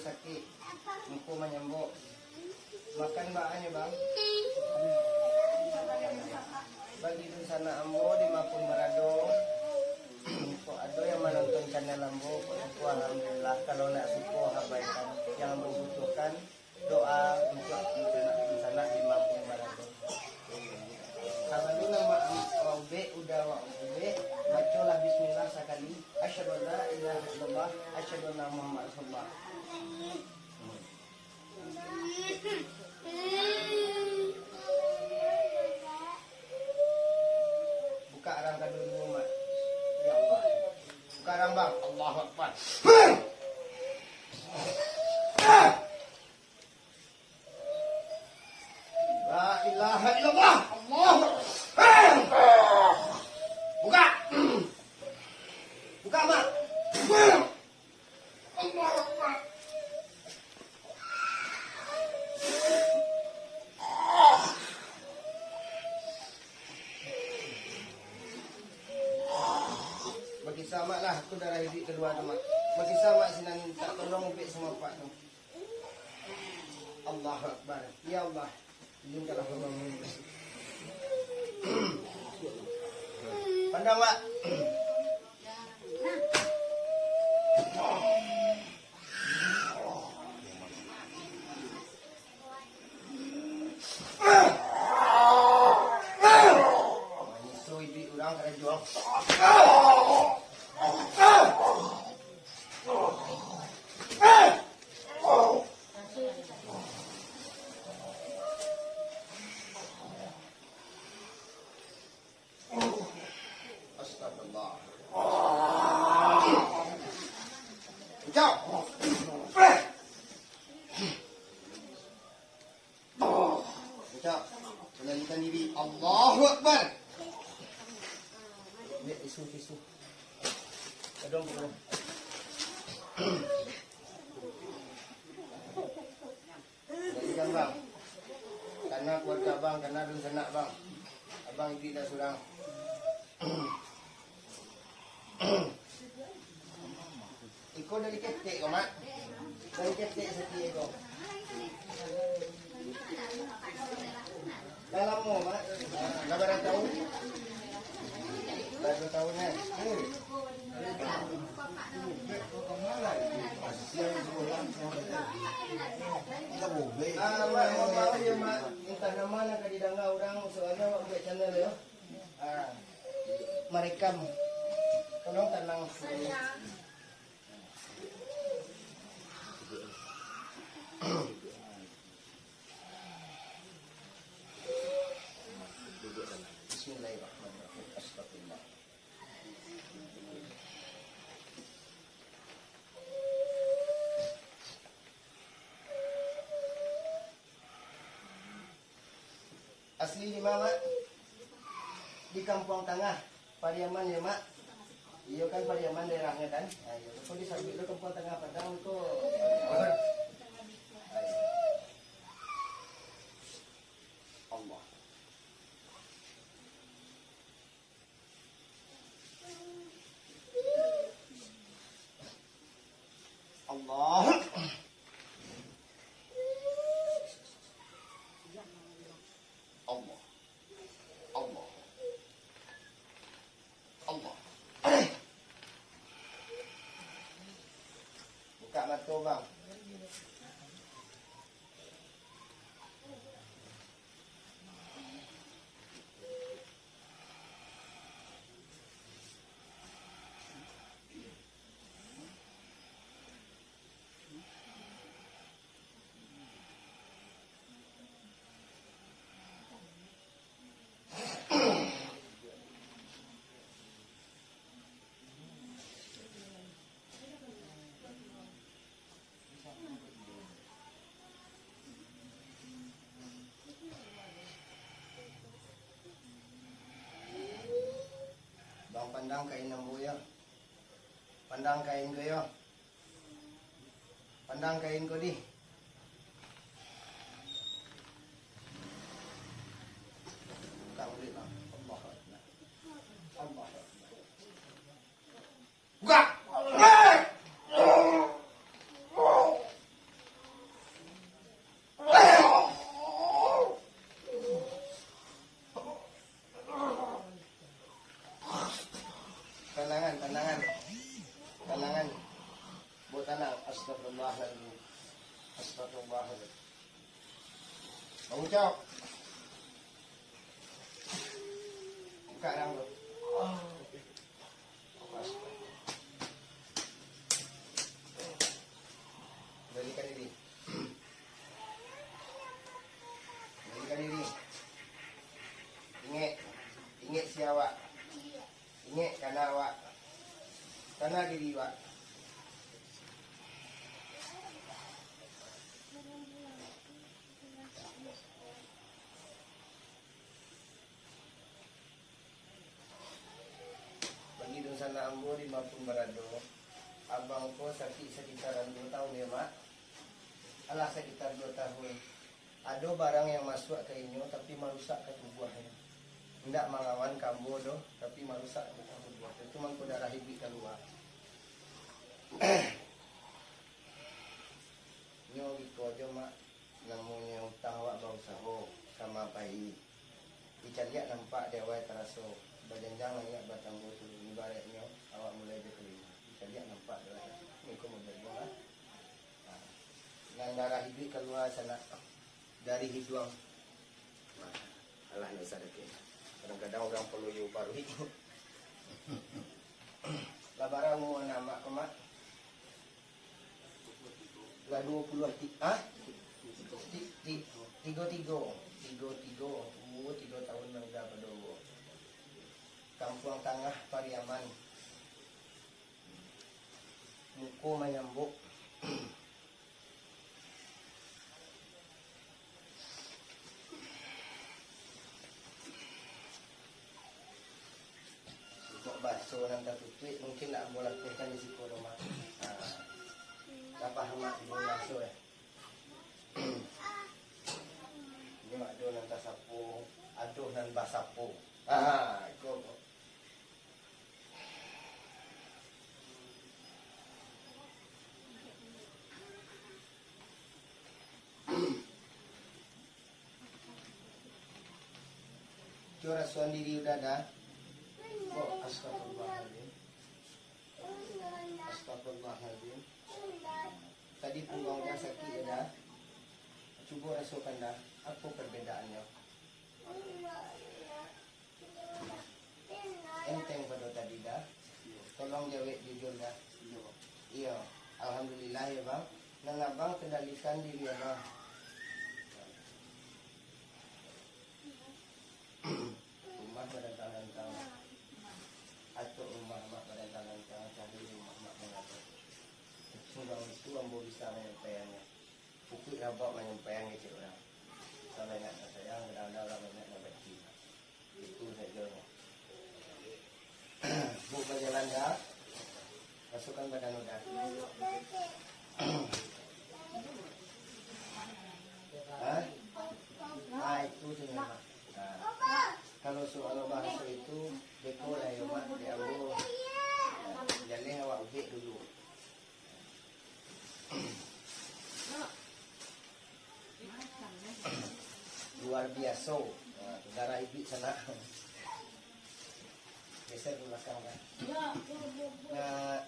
sakit. Muka menyambuk. Makan bahannya bang. Bagi di sana ambo di Mapun Marado. Kok ada yang menonton channel ambo, aku alhamdulillah. Kalau nak suko abaikan yang ambo butuhkan doa untuk di sana di Mapun Marado. Kalau nama Ube udah Ube, bacalah Bismillah sekali. Asyhadu an la ilaha illallah, asyhadu anna Muhammad rasulullah. Buka rangka dulu, Mak. Ya Allah. Buka rambang. Allahu Akbar. La ilaha illallah. Allahu Akbar. Buka. Buka, Mak. Allahu Akbar. Bagi sama lah, aku darah hidup kedua tu, Mak. Bagi sama sini minta tolong ubik sama Pak tu. Allahu Akbar. Ya Allah. Izinkanlah tolong ubik. Pandang, Mak. So hidup orang kena jual. Astagfirullah. Jauh. Jauh. Kendalikan diri. Allahu Akbar. Lihat tisu. Adong. Jadikan bang. Karena keluarga bang, karena dun senak bang. Abang tidak surang. Iko dari ketek kau, Mak. Dari ketek setia kau. Dalam mau, Mak. Dah berapa tahun? Dah 2 tahun kan? Mak, mau ya, Mak. Entah nama nak didanga orang soalnya Mak buat channel ya. Merekam. Tolong tenang. Bismillahirrahmanirrahim. Astagfirullah. Asli di mana, Mak? Di Kampung Tengah, Pariaman ya, Mak. Iya kan Pariaman daerahnya kan. Ayo, kok di Sabit lo Kampung Tengah Padang itu. Allah. Allah. Allah. Allah. Allah. Buka mata bang. Bang pandang kain nambu ya. Pandang kain ko ya. Pandang kain ko di. Tak boleh bang. Allah Akbar. Allah Akbar. Buka. coba. Bang Ucok. Buka rambut. Oh. Pas. Balikan diri. Balikan diri. Ingat si awak. Ingat kana awak. Kana diri awak. Bagi dun sana ambo di Mapun Barado. Abang ko sakit sekitaran 2 tahun ya mak. Alah sekitar 2 tahun. Ada barang yang masuk ke inyo tapi merusak ke tubuhnya. Tidak melawan kambo doh, tapi merusak ke tubuh. Cuma ko darah hibi keluar. Nyo gitu aja mak. Namanya utang awak bau saho sama pai. Dicariak nampak dewa teraso. Bajanjang banyak batang botol ibaratnya awak mulai berkelima. Dicariak nampak dewa. Ini ko mau berbuat. Dengan darah hibi keluar sana dari hidung. Alah ni sadake. Kadang-kadang orang perlu you parui. Labaran mu nama kemak. Lah 20 ah? 3 tahun mereka berdoa. Kampung Tengah Pariaman. Muko menyambuk. Untuk bakso nanti tutui mungkin nak boleh lakukan di situ rumah. Apa hamak di bakso ya? Ini mak do nanti sapu, aduh nan basapu. Ikut. Cura suan diri udah dah. Oh, astagfirullahaladzim. Astagfirullahaladzim. Tadi punggungnya sakit ya dah. Cuba rasakan dah. Apa perbedaannya? Enteng pada tadi dah. Tolong jawab jujur dah. Iya. Alhamdulillah ya bang. Nang abang kendalikan diri ya bang. Rumah pada tangan kau. Atau rumah mak pada tangan kau. Cari rumah mak mengatur. Sudah itu ambo bisa menyampaikannya. Pukul abang menyampaikan ke orang. Kalau ingat sayang, kadang-kadang orang banyak nak baca. Itu saja. Bu berjalan dah. Masukkan badan udah. Itu jenis. Kalau soal bahasa itu betul lah ya mak. Dia ambo. Jadi awak ubik dulu. Luar biasa. Darah ibu sana. Geser ke belakang kan. Nah,